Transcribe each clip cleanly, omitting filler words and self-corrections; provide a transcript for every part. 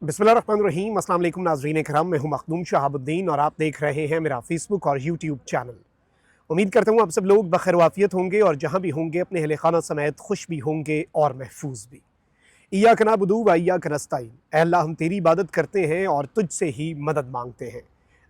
बिस्मिल्लाहिर्रहमानिर्रहीम। अस्सलाम वालेकुम नाज़रीन इकराम, मैं हूं मखदूम शहाबुद्दीन और आप देख रहे हैं मेरा फेसबुक और यूट्यूब चैनल। उम्मीद करता हूं आप सब लोग बखैर वाफियत होंगे और जहां भी होंगे अपने अहले खाना समेत खुश भी होंगे और महफूज भी। इय्याक नअबुदु व इय्याक नस्तईन, ऐ अल्लाह हम तेरी इबादत करते हैं और तुझसे ही मदद मांगते हैं।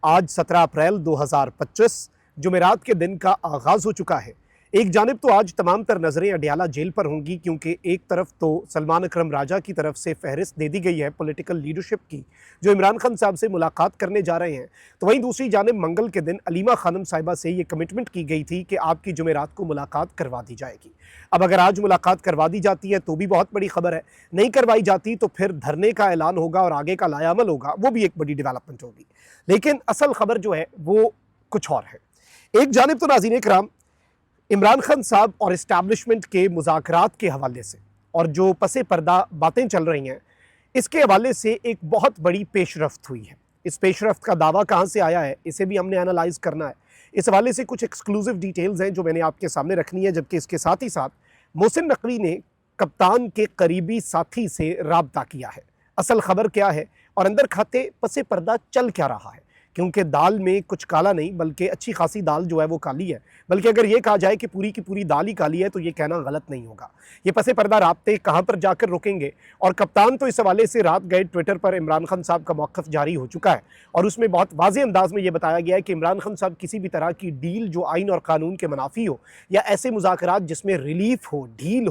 आज 17 अप्रैल 2025 जुमेरात के दिन का आगाज़ हो चुका है। एक जानिब तो आज तमाम तर नज़रें अडियाला जेल पर होंगी, क्योंकि एक तरफ तो सलमान अकरम राजा की तरफ से फहरिस्त दे दी गई है पॉलिटिकल लीडरशिप की, जो इमरान खान साहब से मुलाकात करने जा रहे हैं। तो वहीं दूसरी जानिब मंगल के दिन अलीमा खानम साहिबा से ये कमिटमेंट की गई थी कि आपकी जुमेरात को मुलाकात करवा दी जाएगी। अब अगर आज मुलाकात करवा दी जाती है तो भी बहुत बड़ी खबर है, नहीं करवाई जाती तो फिर धरने का ऐलान होगा और आगे का लायामल होगा, वो भी एक बड़ी डेवलपमेंट होगी। लेकिन असल खबर जो है वो कुछ और है। एक जानिब तो नाज़रीन इकराम इमरान खान साहब और इस्टेब्लिशमेंट के मुज़ाकरात के हवाले से और जो पसे पर्दा बातें चल रही हैं, इसके हवाले से एक बहुत बड़ी पेशरफ्त हुई है। इस पेशरफ्त का दावा कहाँ से आया है, इसे भी हमने एनालाइज़ करना है। इस हवाले से कुछ एक्सक्लूसिव डिटेल्स हैं जो मैंने आपके सामने रखनी है, जबकि इसके साथ ही साथ मोहसिन नकवी ने कप्तान के करीबी साथी से राब्ता किया है। असल खबर क्या है और अंदर खाते पसे पर्दा चल क्या रहा है, क्योंकि दाल में कुछ काला नहीं बल्कि अच्छी खासी दाल जो है वो काली है। बल्कि अगर ये कहा जाए कि पूरी की पूरी दाल ही काली है तो ये कहना गलत नहीं होगा। ये पसे पर्दा राब्ते कहाँ पर जाकर रुकेंगे, और कप्तान तो इस हवाले से रात गए ट्विटर पर इमरान खान साहब का मौक़िफ़ जारी हो चुका है और उसमें बहुत वाज़ेह अंदाज में ये बताया गया है कि इमरान खान साहब किसी भी तरह की डील जो आइन और कानून के मुनाफी हो या ऐसे मुज़ाकरात जिसमें रिलीफ हो, डील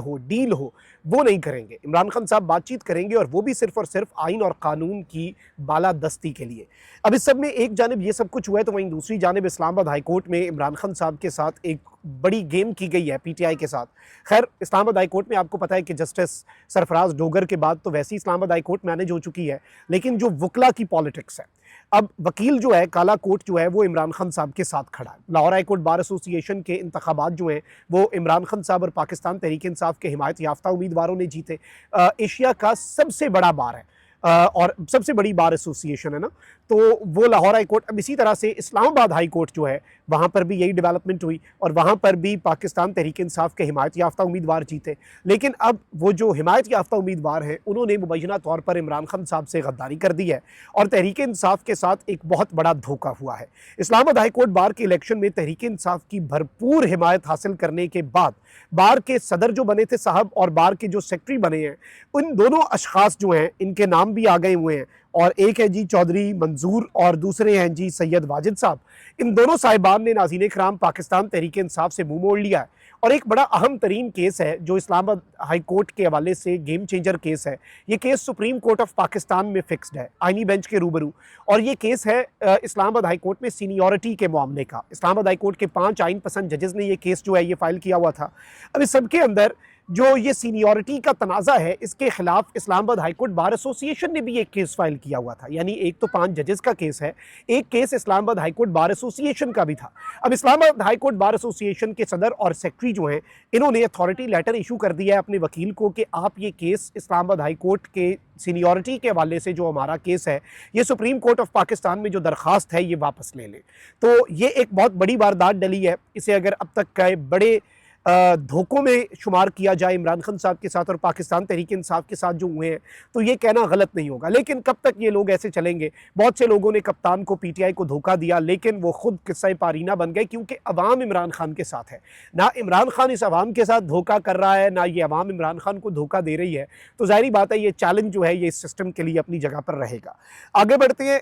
हो, वो नहीं करेंगे। इमरान खान साहब बातचीत करेंगे और वो भी सिर्फ़ और सिर्फ आइन और कानून की बालादस्ती के लिए। अब इस सब में एक जानिब ये सब कुछ हुआ है तो वहीं दूसरी जानिब इस्लामाबाद हाई कोर्ट में इमरान खान साहब के साथ एक बड़ी गेम की गई है पीटीआई के साथ। खैर, इस्लामाबाद हाई कोर्ट में आपको पता है कि जस्टिस सरफराज डोगर के बाद तो वैसी इस्लामाबाद हाई कोर्ट मैनेज हो चुकी है, लेकिन जो वकला की पॉलिटिक्स है, अब वकील जो है काला कोर्ट जो है वो इमरान खान साहब के साथ खड़ा है। Lahore high court bar association के इंतखाबात जो हैं वो इमरान खान साहब और पाकिस्तान तहरीक इंसाफ के हिमायत याफ्ता उम्मीदवारों ने जीते। एशिया का सबसे बड़ा बार है और सबसे बड़ी बार एसोसिएशन है ना, तो वो लाहौर हाई कोर्ट। अब इसी तरह से इस्लामाबाद हाई कोर्ट जो है वहाँ पर भी यही डेवलपमेंट हुई और वहाँ पर भी पाकिस्तान तहरीक इंसाफ के हिमायत याफ्ता उम्मीदवार जीते। लेकिन अब वो जो हिमायत याफ्ता उम्मीदवार हैं उन्होंने मुबैना तौर पर इमरान खान साहब से गद्दारी कर दी है और तहरीक इंसाफ के साथ एक बहुत बड़ा धोखा हुआ है। इस्लामाबाद हाई कोर्ट बार के इलेक्शन में तहरीक इंसाफ की भरपूर हिमायत हासिल करने के बाद बार के सदर जो बने थे साहब और बार के जो सेक्रेटरी बने हैं, उन दोनों अशखास जो हैं इनके नाम भी आ गए हुए हैं, और एक है जी चौधरी मंजूर और दूसरे हैं जी सैयद वाजिद साहब। इन दोनों साहिबान ने नाज़रीन इकराम पाकिस्तान तहरीक इंसाफ से मुंह मोड़ लिया है और एक बड़ा अहम तरीन केस है जो इस्लामाबाद हाई कोर्ट के हवाले से गेम चेंजर केस है। ये case supreme court of Pakistan में फिक्स्ड है आइनी बेंच के रूबरू, और ये केस है इस्लामाबाद हाई कोर्ट में सीनियरिटी के मामले का। इस्लामाबाद हाई कोर्ट के 5 आइन पसंद जजेस ने ये केस जो है ये फाइल किया हुआ था। अब इस सब के अंदर जो ये सीनियरिटी का तनाज़ा है, इसके खिलाफ Islamabad high court bar association ने भी एक केस फाइल किया हुआ था। यानी एक तो 5 जजेस का केस है, एक case Islamabad high court bar association का भी था। अब Islamabad high court bar association के सदर और सेक्रेटरी जो हैं इन्होंने अथॉरिटी लेटर इशू कर दिया है अपने वकील को कि आप ये केस इस्लामाबाद हाई कोर्ट के सीनियरिटी के हवाले से जो हमारा केस है ये सुप्रीम कोर्ट ऑफ पाकिस्तान में जो दरख्वास्त है ये वापस ले लें। तो ये एक बहुत बड़ी वारदात डली है। इसे अगर अब तक के बड़े धोखों में शुमार किया जाए इमरान खान साहब के साथ और पाकिस्तान तहरीक इंसाफ के साथ जो हुए हैं, तो ये कहना गलत नहीं होगा। लेकिन कब तक ये लोग ऐसे चलेंगे? बहुत से लोगों ने कप्तान को पीटीआई को धोखा दिया, लेकिन वो खुद किस्सा पारीना बन गए, क्योंकि अवाम इमरान खान के साथ है। ना इमरान खान इस अवाम के साथ धोखा कर रहा है, ना ये अवाम इमरान खान को धोखा दे रही है। तो जाहिर बात है ये चैलेंज जो है ये इस सिस्टम के लिए अपनी जगह पर रहेगा। आगे बढ़ते हैं।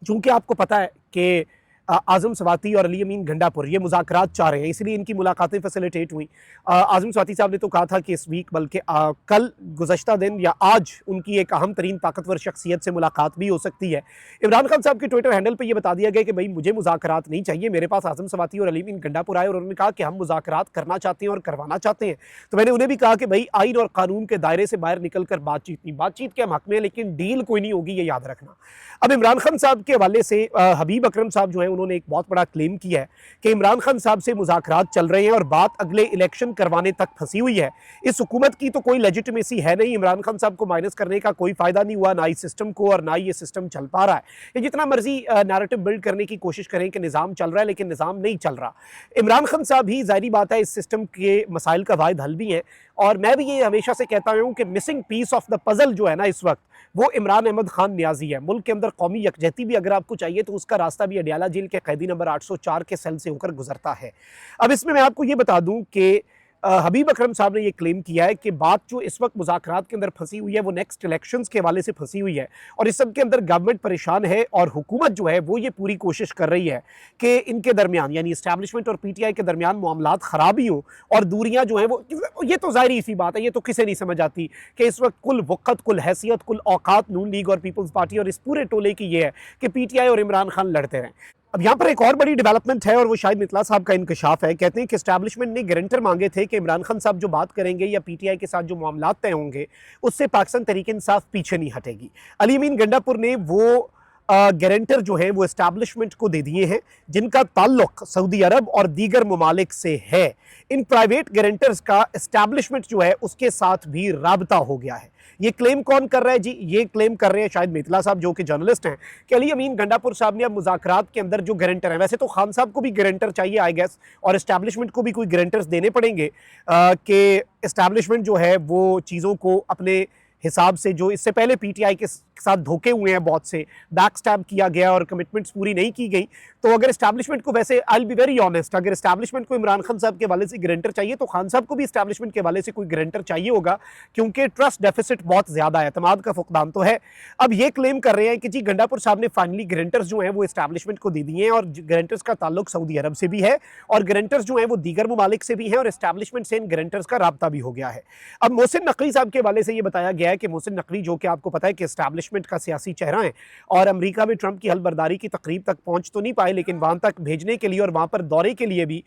चूँकि आपको पता है कि आज़म स्वाति और अली अमीन गंडापुर ये मुज़ाकरात चाह रहे हैं, इसलिए इनकी मुलाकातें फैसिलिटेट हुई। आज़म स्वाति साहब ने तो कहा था कि इस वीक बल्कि कल गुज़श्ता दिन या आज उनकी एक अहम तरीन ताकतवर शख्सियत से मुलाकात भी हो सकती है। इमरान खान साहब के ट्विटर हैंडल पर यह बता दिया गया कि भाई मुझे मुज़ाकरात नहीं चाहिए, मेरे पास आज़म स्वाति और अली अमीन गंडापुर आए और उन्होंने कहा कि हम मुज़ाकरात करना चाहते हैं और करवाना चाहते हैं। तो मैंने उन्हें भी कहा कि भाई आइन और कानून के दायरे से बाहर निकल कर बातचीत के हम हक में, लेकिन डील कोई नहीं होगी, ये याद रखना। अब इमरान खान साहब के हवाले से हबीब अकरम साहब जो है उन्होंने एक बहुत बड़ा क्लेम किया है कि इमरान खान साहब से मुज़ाकरात चल रहे हैं और बात अगले इलेक्शन करवाने तक फंसी हुई है। इस हुकूमत की तो कोई लेजिटिमेसी है नहीं, इमरान खान साहब को माइनस करने का कोई फायदा नहीं हुआ, ना इस सिस्टम को, और ना ये सिस्टम चल पा रहा है। ये जितना मर्जी नैरेटिव बिल्ड करने की कोशिश करें कि निज़ाम चल रहा है, लेकिन निज़ाम नहीं चल रहा। इमरान खान साहब ही जाहिर बात है इस सिस्टम के मसाइल का वाहिद हल भी हैं और मैं भी ये हमेशा से कहता हूँ कि missing piece of the puzzle जो है ना इस वक्त, वो इमरान अहमद खान न्याजी है। मुल्क के अंदर कौमी यकजहती भी अगर आपको चाहिए तो उसका रास्ता भी अडियाला जेल के कैदी नंबर 804 के सेल से होकर गुजरता है। अब इसमें मैं आपको ये बता दूं कि हबीब अकरम साहब ने ये क्लेम किया है कि बात जो इस वक्त मुज़ाकरात के अंदर फंसी हुई है वो नेक्स्ट इलेक्शंस के हवाले से फंसी हुई है, और इस सब के अंदर गवर्नमेंट परेशान है और हुकूमत जो है वो ये पूरी कोशिश कर रही है कि इनके दरमियान यानी इस्टेब्लिशमेंट और पीटीआई के दरमियान मामलात ख़राब ही हों और दूरियां जो हैं वो, ये तो ज़ाहिर सी बात है, ये तो किसे नहीं समझ आती कि इस वक्त कुल वक़्त, कुल हैसियत, कुल औकात नून लीग और पीपल्स पार्टी और इस पूरे टोले की ये है कि पीटीआई और इमरान खान लड़ते रहें। अब यहाँ पर एक और बड़ी डेवलपमेंट है और वो शायद मितला साहब का इंकशाफ है। कहते हैं कि एस्टैब्लिशमेंट ने गारंटर मांगे थे कि इमरान खान साहब जो बात करेंगे या पीटीआई के साथ जो मामलात तय होंगे उससे पाकिस्तान तहरीक इंसाफ पीछे नहीं हटेगी। अली अमीन गंडापुर ने वो गारंटर जो है वो एस्टैब्लिशमेंट को दे दिए हैं जिनका ताल्लुक सऊदी अरब और दीगर ममालिक से है। इन प्राइवेट गारंटर्स का एस्टैब्लिशमेंट जो है उसके साथ भी राबता हो गया है। ये क्लेम कौन कर रहा है जी? ये क्लेम कर रहे हैं शायद मितला साहब जो कि जर्नलिस्ट हैं कि अली अमीन गंडापुर साहब ने अब मुज़ाकरात के अंदर जो गारंटर है, वैसे तो खान साहब को भी गारंटर चाहिए आई गेस, और एस्टैब्लिशमेंट को भी कोई गारंटर्स देने पड़ेंगे कि एस्टैब्लिशमेंट जो है वो चीज़ों को अपने हिसाब से, जो इससे पहले पीटीआई के साथ धोखे हुए हैं बहुत से, बैक स्टैब किया गया और कमिटमेंट्स पूरी नहीं की गई, तो अगर एस्टैब्लिशमेंट को, वैसे I will be very honest, अगर एस्टैब्लिशमेंट को इमरान खान साहब के हवाले से गारंटर चाहिए तो खान साहब को भी एस्टैब्लिशमेंट के हवाले से कोई गारंटर चाहिए होगा, क्योंकि ट्रस्ट डेफिसिट बहुत ज़्यादा है, एतमाद का फुकदान तो है। अब ये क्लेम कर रहे हैं कि जी गंडापुर साहब ने फाइनली गारंटर्स जो हैं वो एस्टैब्लिशमेंट को दे दिए हैं और गारंटर्स का ताल्लुक सऊदी अरब से भी है और गारंटर्स जो हैं वो दीगर ममालिक से भी हैं और एस्टैब्लिशमेंट से इन गारंटर्स का राब्ता भी हो गया है। अब मोहसिन नकवी साहब के हवाले से ये बताया गया है कि मोहसिन नकवी जो कि आपको पता है कि एस्टैब्लिशमेंट का सियासी चेहरा है और अमेरिका में ट्रंप की हलबर्दारी की तकरीब तक पहुंच तो नहीं पाए, लेकिन वहां तक भेजने के लिए और वहां पर दौरे के लिए भी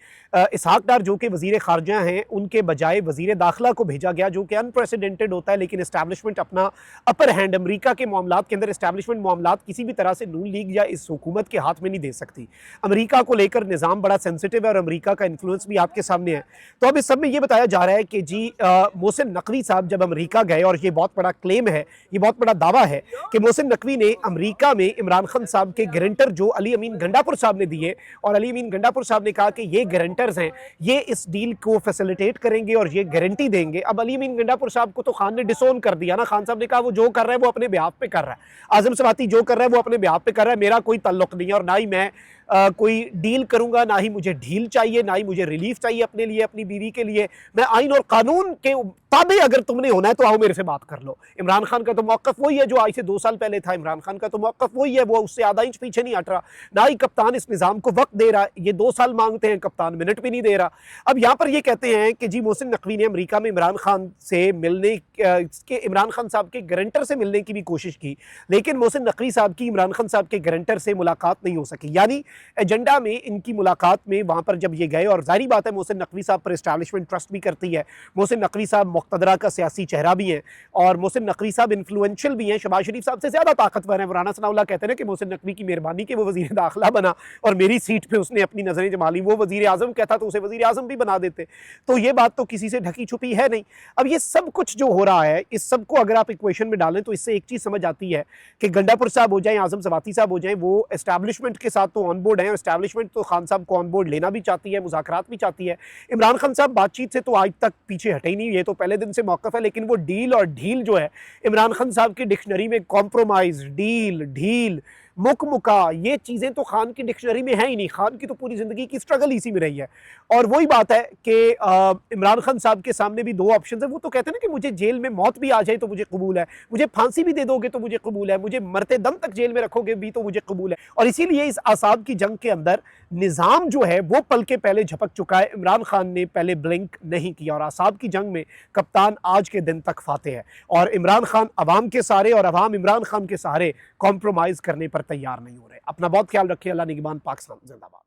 इसहाक डार जो कि वजीर खारजा हैं उनके बजाय वजीर दाखिला को भेजा गया, जो कि अनप्रेसिडेंटेड होता है। लेकिन एस्टैब्लिशमेंट अपना अपर हैंड अमेरिका के मामलात के अंदर, एस्टैब्लिशमेंट मामलात किसी भी तरह से नून लीग या इस हुकूमत के हाथ में नहीं दे सकती। अमेरिका को लेकर निज़ाम बड़ा सेंसिटिव है और अमेरिका का इन्फ्लुएंस भी आपके सामने है। तो अब इस सब में ये बताया जा रहा है कि जी मोहसिन नकवी साहब जब अमेरिका गए, और ये बहुत बड़ा क्लेम है, ये बहुत बड़ा दावा है कि मोहसिन नकवी ने अमेरिका में इमरान खान साहब के गारंटर जो अली अमीन गंडापुर साहब ने दिए, और अली अमीन गंडापुर साहब ने कहा कि ये गारंटर्स हैं, ये इस डील को फैसिलिटेट करेंगे और ये गारंटी देंगे। अब अली अमीन गंडापुर साहब को तो खान ने डिसोन कर दिया ना, खान साहब ने कहा वो जो कर रहा है वो अपने बिहाफ पे कर रहा है, आजम सवाती जो कर रहा है वो अपने बिहाफ पे कर रहा है, मेरा कोई ताल्लुक नहीं है और ना ही मैं कोई डील करूंगा, ना ही मुझे ढील चाहिए, ना ही मुझे रिलीफ चाहिए अपने लिए, अपनी बीवी के लिए। मैं आइन और कानून के ताबे अगर तुमने होना है तो आओ मेरे से बात कर लो। इमरान खान का तो मौक़िफ़ वही है जो आज से 2 साल पहले था। इमरान खान का तो मौक़िफ़ वही है, वो उससे आधा इंच पीछे नहीं हट रहा। ना ही कप्तान इस निज़ाम को वक्त दे रहा है, ये 2 साल मांगते हैं, कप्तान मिनट भी नहीं दे रहा। अब यहाँ पर ये कहते हैं कि जी मोहसिन नकवी ने अमेरिका में इमरान खान से मिलने के, इमरान खान साहब के गारंटर से मिलने की भी कोशिश की, लेकिन मोहसिन नकवी साहब की इमरान खान साहब के गारंटर से मुलाकात नहीं हो सकी। यानी एजेंडा में इनकी मुलाकात में वहां पर जब ये गए, और जाहिर बात है मोहसिन नकवी साहब पर एस्टैब्लिशमेंट ट्रस्ट भी करती है, मोहसिन नकवी साहब मुक़्तदरा का सियासी चेहरा भी हैं और मोहसिन नकवी साहब इन्फ्लुएंशियल भी हैं, शहबाज शरीफ साहब से ज़्यादा ताकतवर हैं। राना सनाउल्लाह कहते हैं कि मोहसिन नकवी की मेहरबानी कि वो वज़ीर दाखिला बना और मेरी सीट पे उसने अपनी नज़रें जमा ली। वो वज़ीर आज़म कहता तो उसे वज़ीर आज़म भी बना देते। तो ये बात तो किसी से ढकी छुपी है नहीं। अब ये सब कुछ जो हो रहा है, इस सब को अगर आप इक्वेशन में डालें तो इससे एक चीज़ समझ आती है कि गंडापुर साहब हो जाएं, आज़म सवाती साहब हो जाएं, वो एस्टैब्लिशमेंट के साथ तो ऑन बोर्ड हैं, एस्टैब्लिशमेंट तो खान साहब को ऑन बोर्ड लेना भी चाहती है, मुज़ाकरात भी चाहती है। इमरान खान साहब बातचीत से तो आज तक पीछे हटे ही नहीं, ये तो पहले दिन से मौक़िफ़ है। लेकिन वो डील और ढील जो है, इमरान खान साहब की डिक्शनरी में कॉम्प्रोमाइज़, डील, ढील, मुकमुका, ये चीज़ें तो खान की डिक्शनरी में है ही नहीं। खान की तो पूरी ज़िंदगी की स्ट्रगल इसी में रही है। और वही बात है कि इमरान खान साहब के सामने भी 2 ऑप्शन है। वो तो कहते हैं ना कि मुझे जेल में मौत भी आ जाए तो मुझे कबूल है, मुझे फांसी भी दे दोगे तो मुझे कबूल है, मुझे मरते दम तक जेल में रखोगे भी तो मुझे कबूल है। और इसीलिए इस आसाब की जंग के अंदर निज़ाम जो है वो पल के पहले झपक चुका है। इमरान खान ने पहले ब्लिंक नहीं किया और आसाब की जंग में कप्तान आज के दिन तक फाते है। और इमरान खान अवाम के सहारे और अवाम इमरान खान के सहारे कॉम्प्रोमाइज़ करने पर तैयार नहीं हो रहे। अपना बहुत ख्याल रखिए। अल्लाह निगहबान। पाकिस्तान जिंदाबाद।